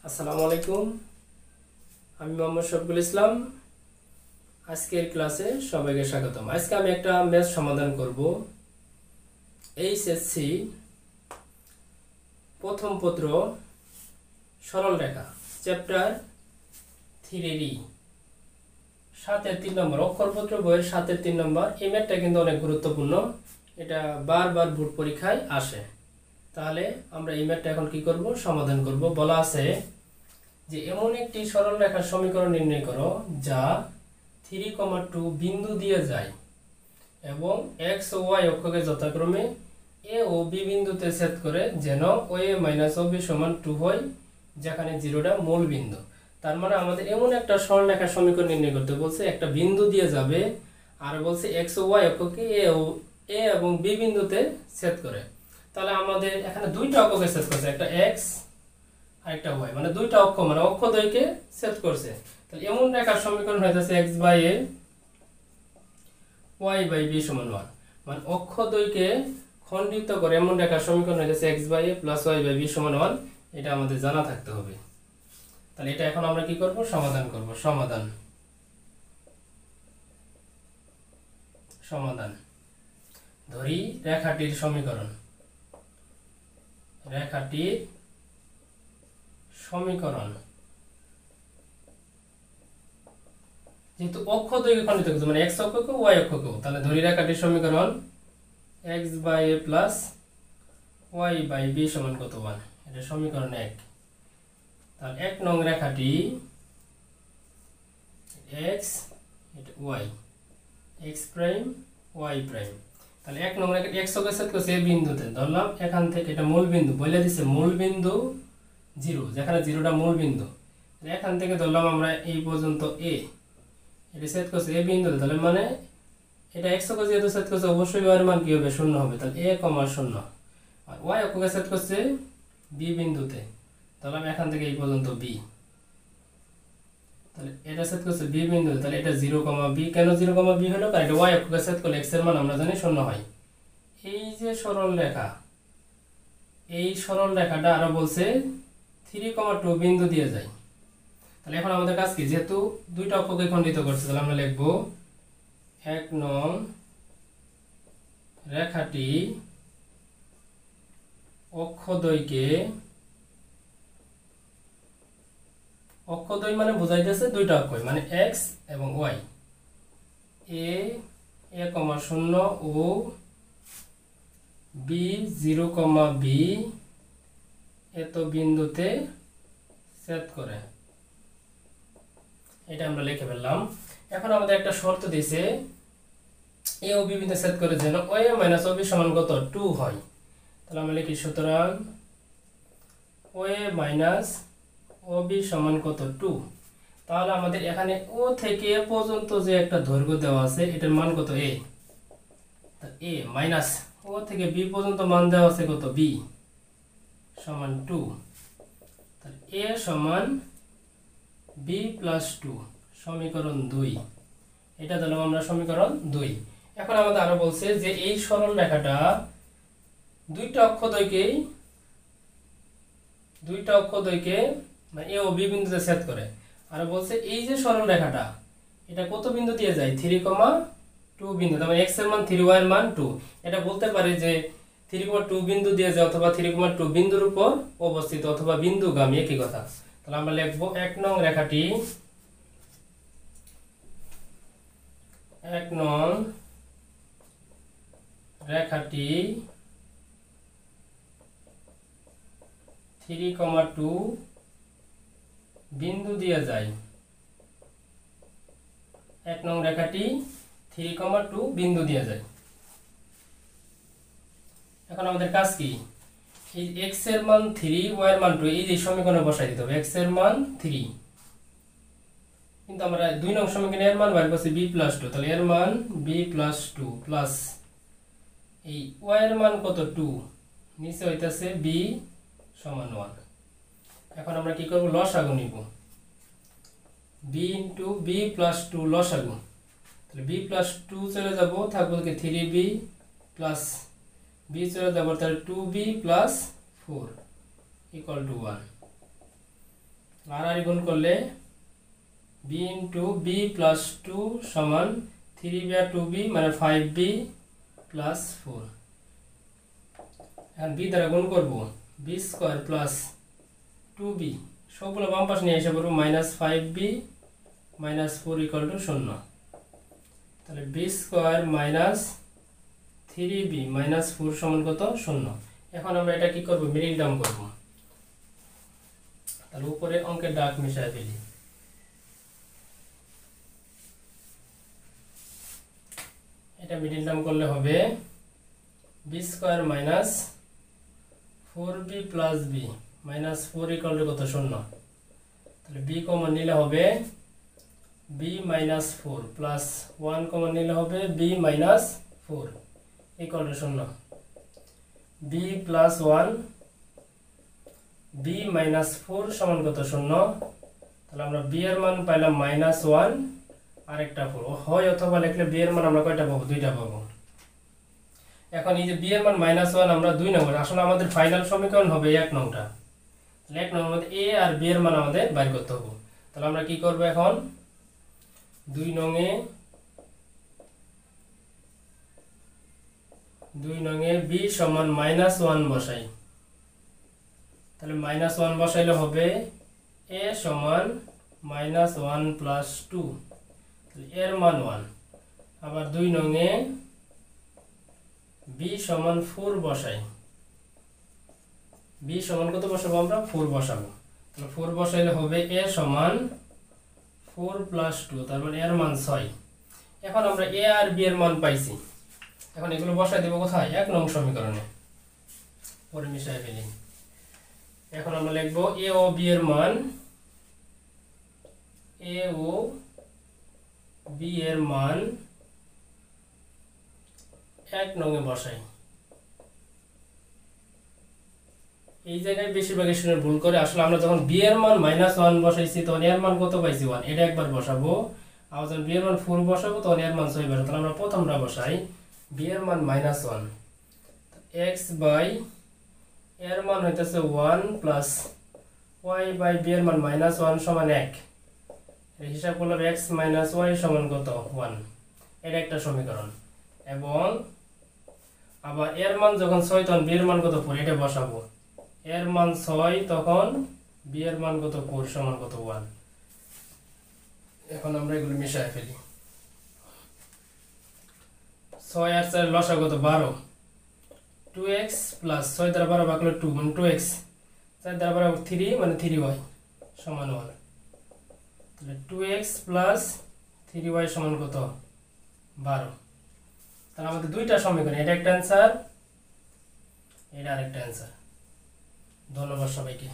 আসসালামু আলাইকুম, আমি মোহাম্মদ শফিকুল ইসলাম। আজকের ক্লাসে সবাইকে স্বাগতম। আজকে আমি একটা ম্যাথ সমাধান করব। এইচএসসি প্রথম পত্র সরল রেখা চ্যাপ্টার 3 7-এর 3 নম্বর অক্ষরপত্র বইয়ের 7-এর 3 নম্বর। এই ম্যাথটা কিন্তু অনেক গুরুত্বপূর্ণ, এটা বারবার বোর্ড পরীক্ষায় আসে। তাহলে আমরা এই ম্যাথটা এখন কি করব, সমাধান করব। বলা আছে যে এমন একটি সরল রেখার সমীকরণ নির্ণয় করো যা 3,2 বিন্দু দিয়ে যায় এবং x ও y অক্ষকে যথাক্রমে a ও b বিন্দুতে ছেদ করে, যেন a - ob = 2 হয়, যেখানে 0টা মূল বিন্দু। তার মানে আমাদের এমন একটা সরল রেখার সমীকরণ নির্ণয় করতে বলছে, একটা বিন্দু দিয়ে যাবে আর বলছে x ও y অক্ষকে a এবং b বিন্দুতে ছেদ করে। তাহলে আমাদের এখানে দুইটা অক্ষকে ছেদ করছে, একটা x আরেকটা y, মানে দুইটা অক্ষ, মানে অক্ষদ্বয়কে ছেদ করছে। তাহলে এমন রেখার সমীকরণ হইতাছে x/a y/b = 1, মানে অক্ষদ্বয়কে খণ্ডিত করে এমন রেখার সমীকরণ হইতাছে x/a + y/b = 1। এটা আমাদের জানা থাকতে হবে। তাহলে এটা এখন আমরা কি করব, সমাধান করব। সমাধান ধরি রেখাটির সমীকরণ। যেহেতু অক্ষদ্বয়কে খণ্ডিত করছে, মানে x অক্ষকে y অক্ষকেও, তাহলে ধরি রেখাটির সমীকরণ x/a + y/b = কত, 1। এটা সমীকরণ 1। তাহলে 1 নং রেখাটি x, এটা y, x prime y prime. তাহলে 1 নং রেখাটি x অক্ষকে ছেদ করছে a বিন্দুতে, ধরলাম এখান থেকে এটা মূল বিন্দু, বলে দিছে মূল বিন্দু 0, যেখানে 0টা মূল বিন্দু। এখান থেকে ধরলাম আমরা এই পর্যন্ত a, এটা ছেদ করছে a বিন্দুতে, তাহলে মানে এটা x অক্ষকে যেহেতু ছেদ করছে, অবশ্যই y এর মান কি হবে, 0 হবে। তাহলে a, 0। আর y অক্ষকে ছেদ করছে b বিন্দুতে, ধরলাম এখান থেকে এই পর্যন্ত b, তাহলে এটা ছেদ করছে b বিন্দুতে, তাহলে এটা 0, b। কেন 0, b হলো, কারণ এটা y অক্ষকে ছেদ করলে x এর মান আমরা জানি 0 হয়। এই যে সরল রেখা, এই সরল রেখাটা আরো বলছে 3,2 বিন্দু দিয়ে যায়। তাহলে এখন আমাদের কাজ কি, যেহেতু দুইটা অক্ষকে খণ্ডিত করছে, তাহলে আমরা লিখব 1 নং রেখাটি অক্ষদ্বয় মানে বোঝাইতেছে দুইটা অক্ষ, মানে x এবং y, a 0 O b 0, b এত বিন্দুতে ছেদ করে। এটা আমরা লিখে ফেললাম। এখন আমাদের একটা শর্ত দিয়েছে, a ও b বিন্দুতে ছেদ করে যেন a - ob = কত, 2 হয়। তাহলে আমরা লিখি, সুতরাং a - ob = কত, 2। তাহলে আমাদের এখানে ও থেকে এ পর্যন্ত যে একটা দৈর্ঘ্য দেওয়া আছে, এটার মান কত, a। a মাইনাস ও থেকে b পর্যন্ত মান দেওয়া আছে কত, b = 2। তাহলে a = b + 2, সমীকরণ 2। এটা দিলাম আমরা সমীকরণ 2। এখন আমাদের আরো বলছে যে এই সরল রেখাটা দুইটা অক্ষদ্বয়কে মানে a ও b বিন্দুতে ছেদ করে। আর বলছে এই যে সরল রেখাটা, এটা কত বিন্দু দিয়ে যায়, 3,2 বিন্দু। তার মানে x এর মান 3, y এর মান 2। এটা বলতে পারে যে 3,2 বিন্দু দিয়ে যায়, অথবা 3,2 বিন্দুর উপর অবস্থিত, অথবা বিন্দুগামী, একই কথা। তাহলে আমরা লিখব 1 নং রেখাটি 3,2 বিন্দু দিয়ে যায়। 1 নং রেখাটি 3,2 বিন্দু দিয়ে যায়। এখন আমাদের কাজ কি, এই x এর মান 3, y এর মান 2, এই যে সমীকরণে বসাই দিতে হবে। x এর মান 3, কিন্তু আমরা 2 নং সমীকরণে এর মান বের করছি b + 2, তাহলে এর মান b + 2 প্লাস এই y এর মান কত, 2, নিচে হইতাছে b = 1। এখন আমরা কি করব, লসাগু নিব, b * b + 2 লসাগু। তাহলে b + 2 চলে যাব, থাকবে কি 3b প্লাস b চলে যাব, তাহলে 2b + 4 = 1। আর গুণ করলে বি ইন্টু বি প্লাস 2 সমান 3b আর 2b মানে 5b প্লাস 4। এখন বি দ্বারা গুণ করব বি স্কোয়ার প্লাস 2b, সবগুলো বাম পাশে নিয়ে এসে করবো minus 5b minus 4 equal two 0। তাহলে B square minus 3b minus 4 সমান কত? 0। এখন আমরা এটা কি করব? মিডিল টার্ম করব। তাহলে উপরে অঙ্কের ডাক মিশায় ফেলি। এটা মিডিল টার্ম করলে হবে b square minus 4b plus b minus 4 equal to কত? 0। তাহলে b কমন নিলে হবে b মাইনাস 4 প্লাস 1 কমন নিলে হবে b minus 4 equal two 0। b plus 1 b minus 4 সমান কত? 0। তাহলে আমরা b এর মান পাইলাম মাইনাস 1 আর একটা 4 হয়, অথবা লিখলে b এর মান আমরা কয়টা পাবো? দুইটা পাবো। এখন এই যে b এর মান মাইনাস 1 আমরা 2 নম্বর, আসলে আমাদের ফাইনাল সমীকরণ হবে 1 নংটা। তাহলে 1 নম্বর মধ্যে a আর b এর মান আমাদের বের করতে হবে। তাহলে আমরা কি করব? এখন 2 নংয়ে b সমান মাইনাস 1 বসাই। তাহলে মাইনাস 1 বসাইলে হবে a সমান মাইনাস 1 প্লাস 2, তাহলে এর মান 1। আবার 2 নংয়ে b সমান 4 বসাই। b সমান কত বসাবো? আমরা 4 বসাবো। তাহলে 4 বসাইলে হবে a সমান 4 প্লাস 2, তারপর এর মান 6। এখন আমরা a আর b এর মান পাইছি, এখন এগুলো বসাই দেব কোথায়? 1 নং সমীকরণে। পরে মিশাই ফেলি। এখন আমরা লিখব a ও b এর মান, a ও b এর মান 1 নংয়ে বসাই। এই জায়গায় বেশিরভাগ স্টুডেন্ট ভুল করে, আসলে আমরা যখন b এর মান মাইনাস 1 বসাইছি তখন এর মান কত পাইছি? 1, এটা একবার বসাবো। আর যখন b এর মান 4 বসাবো তখন এর মান 6 বসাবো। তাহলে আমরা প্রথমটা বসাই, b এর মান মাইনাস 1, x বাই এর মান হইতেছে 1 প্লাস y বাই b এর মান মাইনাস 1 সমান 1। এই হিসাব করলে x মাইনাস y সমান কত? 1। এটা একটা সমীকরণ। এবং আবার এর মান যখন 6 তখন b এর মান কত? 4, এটা বসাবো। এর মান 6 তখন b এর মান কত? 4 সমান কত? 1। এখন আমরা এগুলো মিশায় ফেলি। 6 আর 4 লসাগু কত? 12। 2x প্লাস 6 দ্বারা 12 ভাগ করলে 2 মানে 2x, 4 দ্বারা 12 3 মানে 3y সমান 1। তাহলে 2x প্লাস 3y সমান কত? 12। তাহলে আমাদের দুইটা সমীকরণ, এটা একটা অ্যান্সার, এটা আরেকটা অ্যান্সার। ধন্যবাদ সবাইকে।